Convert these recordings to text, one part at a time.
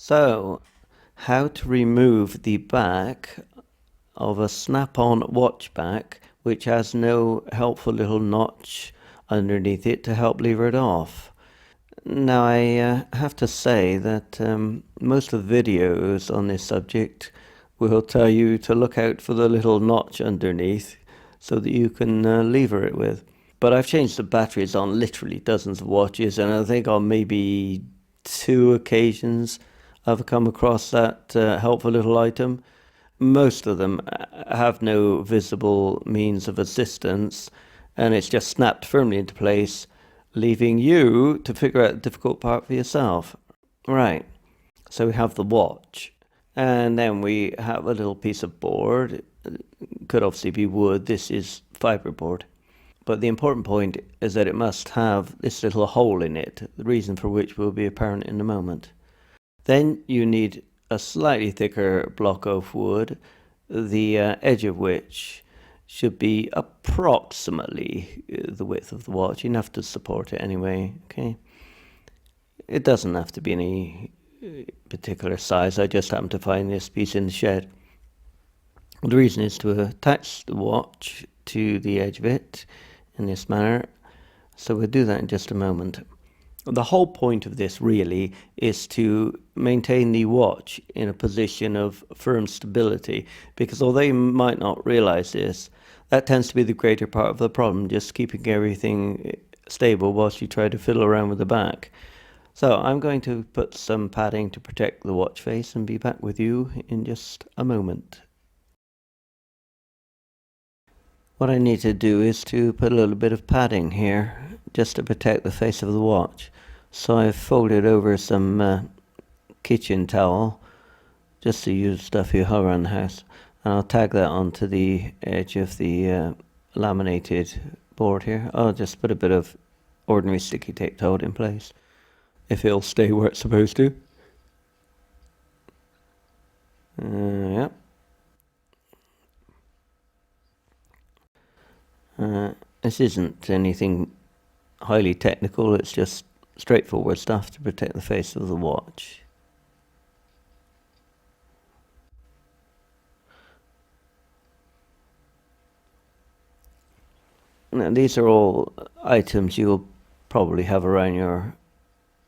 So, how to remove the back of a snap-on watch back which has no helpful little notch underneath it to help lever it off. Now, I have to say that most of the videos on this subject will tell you to look out for the little notch underneath so that you can lever it with. But I've changed the batteries on literally dozens of watches, and I think on maybe 2 occasions I've come across that helpful little item. Most of them have no visible means of assistance, and it's just snapped firmly into place, leaving you to figure out the difficult part for yourself. Right, so we have the watch, and then we have a little piece of board. Could obviously be wood. This is fiberboard. But the important point is that it must have this little hole in it, the reason for which will be apparent in a moment. Then you need a slightly thicker block of wood, the edge of which should be approximately the width of the watch, enough to support it anyway, okay? It doesn't have to be any particular size. I just happened to find this piece in the shed. The reason is to attach the watch to the edge of it in this manner, so we'll do that in just a moment. The whole point of this really is to maintain the watch in a position of firm stability, because although you might not realize this, that tends to be the greater part of the problem, just keeping everything stable whilst you try to fiddle around with the back. So I'm going to put some padding to protect the watch face and be back with you in just a moment. What I need to do is to put a little bit of padding here just to protect the face of the watch. So I've folded over some kitchen towel, just to use stuff you have around the house, and I'll tag that onto the edge of the laminated board here. I'll just put a bit of ordinary sticky tape to hold it in place, if it'll stay where it's supposed to. Yep. This isn't anything highly technical, it's just straightforward stuff to protect the face of the watch. Now, these are all items you'll probably have around your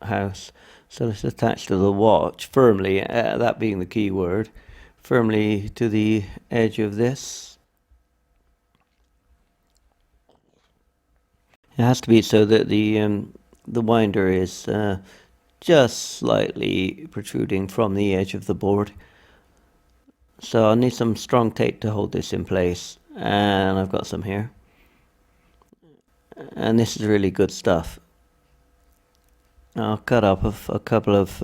house. So let's attach to the watch firmly, that being the key word, firmly to the edge of this. It has to be so that the winder is just slightly protruding from the edge of the board. So I'll need some strong tape to hold this in place, and I've got some here. And this is really good stuff. I'll cut up a couple of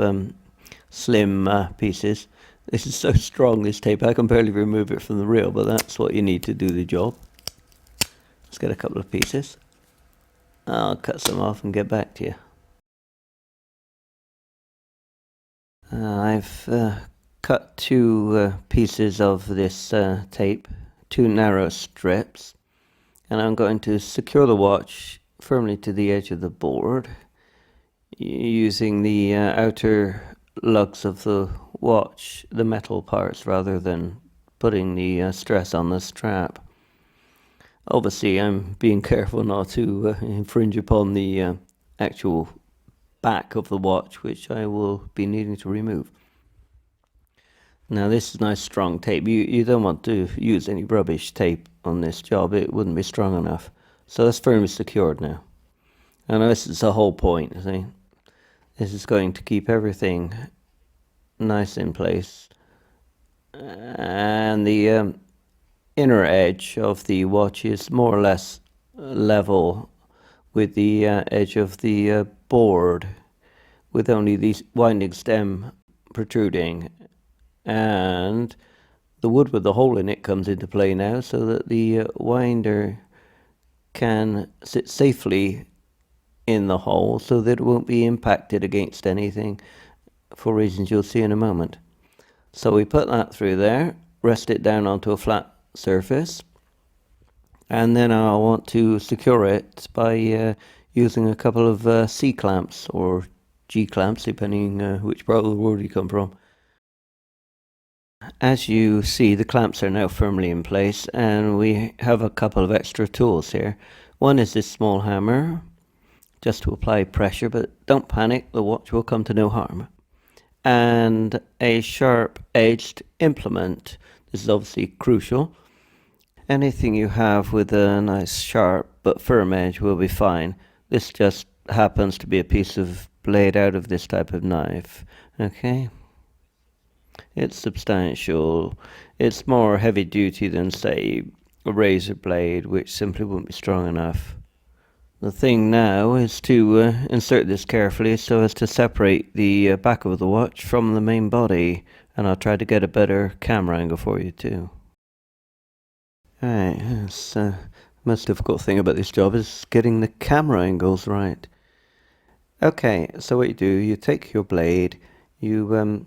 slim pieces. This is so strong, this tape, I can barely remove it from the reel, but that's what you need to do the job. Let's get a couple of pieces. I'll cut some off and get back to you. I've cut 2 pieces of this tape, 2 narrow strips, and I'm going to secure the watch firmly to the edge of the board using the outer lugs of the watch, the metal parts, rather than putting the stress on the strap. Obviously, I'm being careful not to infringe upon the actual back of the watch, which I will be needing to remove. Now, this is nice strong tape. You don't want to use any rubbish tape on this job. It wouldn't be strong enough. So that's firmly secured now. And this is the whole point, see? This is going to keep everything nice in place. And the inner edge of the watch is more or less level with the edge of the board, with only the winding stem protruding, and the wood with the hole in it comes into play now, so that the winder can sit safely in the hole so that it won't be impacted against anything, for reasons you'll see in a moment. So we put that through there, rest it down onto a flat surface, and then I want to secure it by using a couple of C-clamps or G-clamps, depending which part of the world you come from. As you see, the clamps are now firmly in place, and we have a couple of extra tools here. One is this small hammer, just to apply pressure, but don't panic, the watch will come to no harm. And a sharp-edged implement. This is obviously crucial. Anything you have with a nice sharp but firm edge will be fine. This just happens to be a piece of blade out of this type of knife. Okay? It's substantial. It's more heavy duty than, say, a razor blade, which simply wouldn't be strong enough. The thing now is to insert this carefully so as to separate the back of the watch from the main body, and I'll try to get a better camera angle for you too. Alright, the most difficult thing about this job is getting the camera angles right. Okay, so what you do, you take your blade, you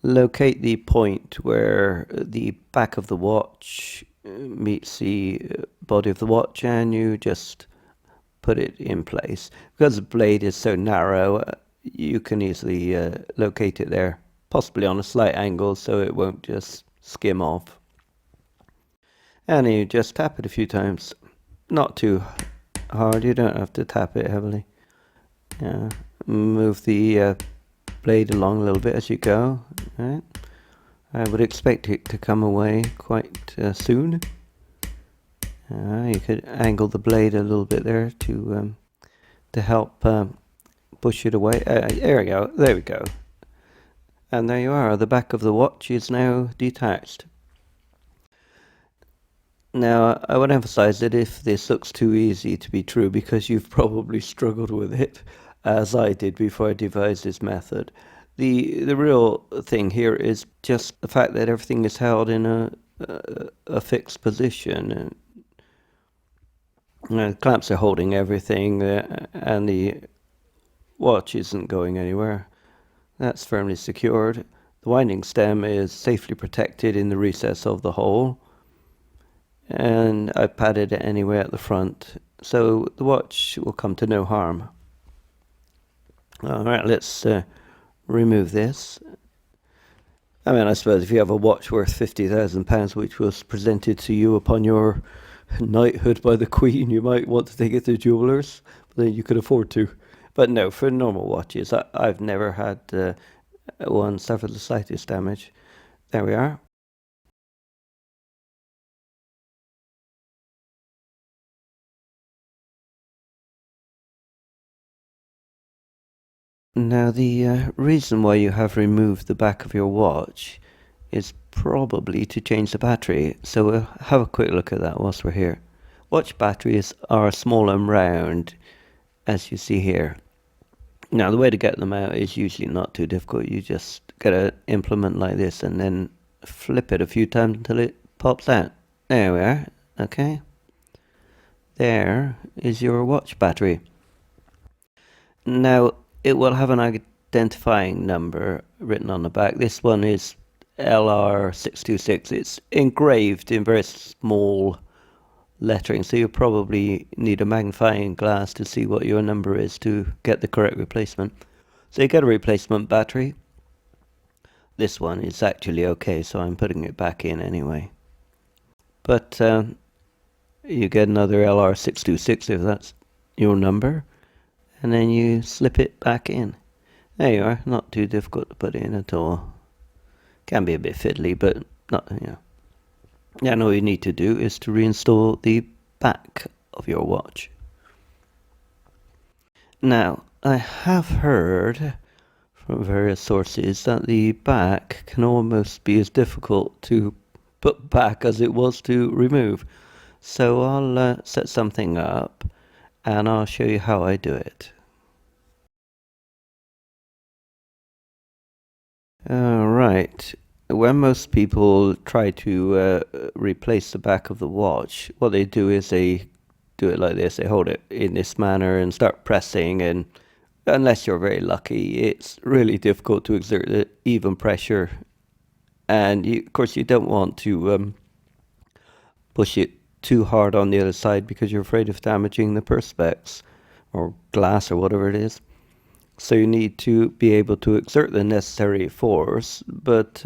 locate the point where the back of the watch meets the body of the watch, and you just put it in place. Because the blade is so narrow, you can easily locate it there, possibly on a slight angle so it won't just skim off. And you just tap it a few times, not too hard, you don't have to tap it heavily. Move the blade along a little bit as you go. Right. I would expect it to come away quite soon. You could angle the blade a little bit there to help push it away. There we go. There we go. And there you are. The back of the watch is now detached. Now, I would emphasize that if this looks too easy to be true, because you've probably struggled with it, as I did before I devised this method, the real thing here is just the fact that everything is held in a fixed position. The clamps are holding everything, and the watch isn't going anywhere. That's firmly secured. The winding stem is safely protected in the recess of the hole, and I padded it anyway at the front, so the watch will come to no harm. Alright, let's remove this. I mean, I suppose if you have a watch worth £50,000, which was presented to you upon your knighthood by the Queen, you might want to take it to jewelers, but then you could afford to. But no, for normal watches, I've never had one suffer the slightest damage. There we are. Now, the reason why you have removed the back of your watch is probably to change the battery, so we'll have a quick look at that whilst we're here. Watch batteries are small and round, as you see here. Now, the way to get them out is usually not too difficult. You just get an implement like this and then flip it a few times until it pops out. There we are. Okay. There is your watch battery. Now, it will have an identifying number written on the back. This one is LR626. It's engraved in very small lettering, so you probably need a magnifying glass to see what your number is to get the correct replacement. So you get a replacement battery. This one is actually okay, so I'm putting it back in anyway. But you get another LR626 if that's your number, and then you slip it back in. There you are. Not too difficult to put in at all. Can be a bit fiddly, but not, and all you need to do is to reinstall the back of your watch. Now, I have heard from various sources that the back can almost be as difficult to put back as it was to remove. So I'll set something up and I'll show you how I do it. Alright, when most people try to replace the back of the watch, what they do is they do it like this. They hold it in this manner and start pressing, and unless you're very lucky, it's really difficult to exert the even pressure. And of course, you don't want to push it too hard on the other side because you're afraid of damaging the perspex or glass or whatever it is. So you need to be able to exert the necessary force, but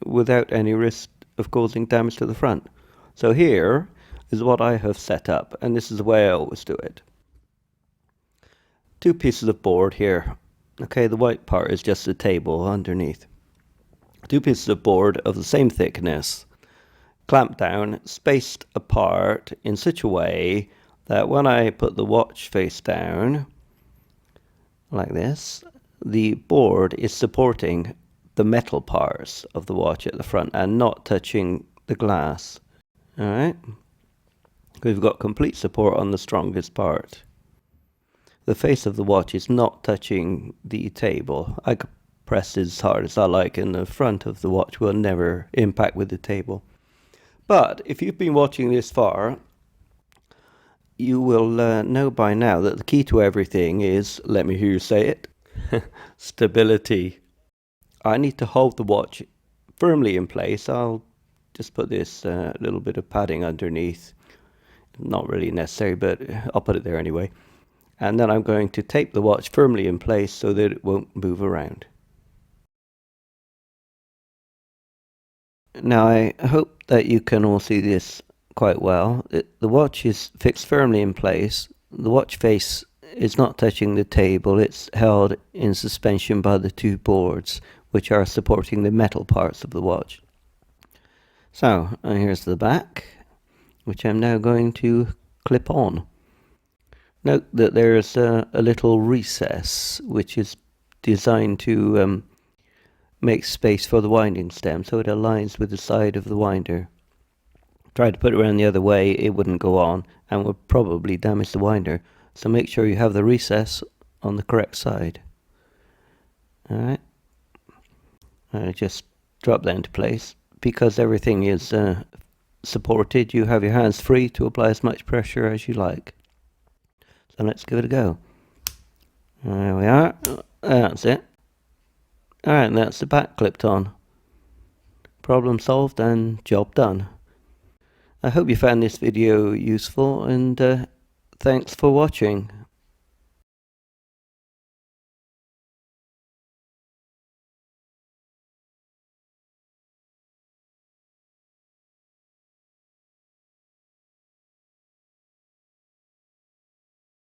without any risk of causing damage to the front. So here is what I have set up, and this is the way I always do it. 2 pieces of board here. Okay, the white part is just the table underneath. 2 pieces of board of the same thickness, clamped down, spaced apart in such a way that when I put the watch face down, like this, the board is supporting the metal parts of the watch at the front and not touching the glass. Alright? We've got complete support on the strongest part. The face of the watch is not touching the table. I could press as hard as I like and the front of the watch will never impact with the table. But if you've been watching this far, you will know by now that the key to everything is, let me hear you say it, stability. I need to hold the watch firmly in place. I'll just put this little bit of padding underneath. Not really necessary, but I'll put it there anyway. And then I'm going to tape the watch firmly in place so that it won't move around. Now I hope that you can all see this quite well. The watch is fixed firmly in place. The watch face is not touching the table. It's held in suspension by the 2 boards which are supporting the metal parts of the watch. So here's the back, which I'm now going to clip on. Note that there's a little recess which is designed to make space for the winding stem so it aligns with the side of the winder. Try to put it around the other way, it wouldn't go on and would probably damage the winder. So make sure you have the recess on the correct side. Alright, just drop that into place. Because everything is supported, you have your hands free to apply as much pressure as you like. So let's give it a go. There we are. That's it. Alright, that's the back clipped on. Problem solved and job done. I hope you found this video useful and thanks for watching.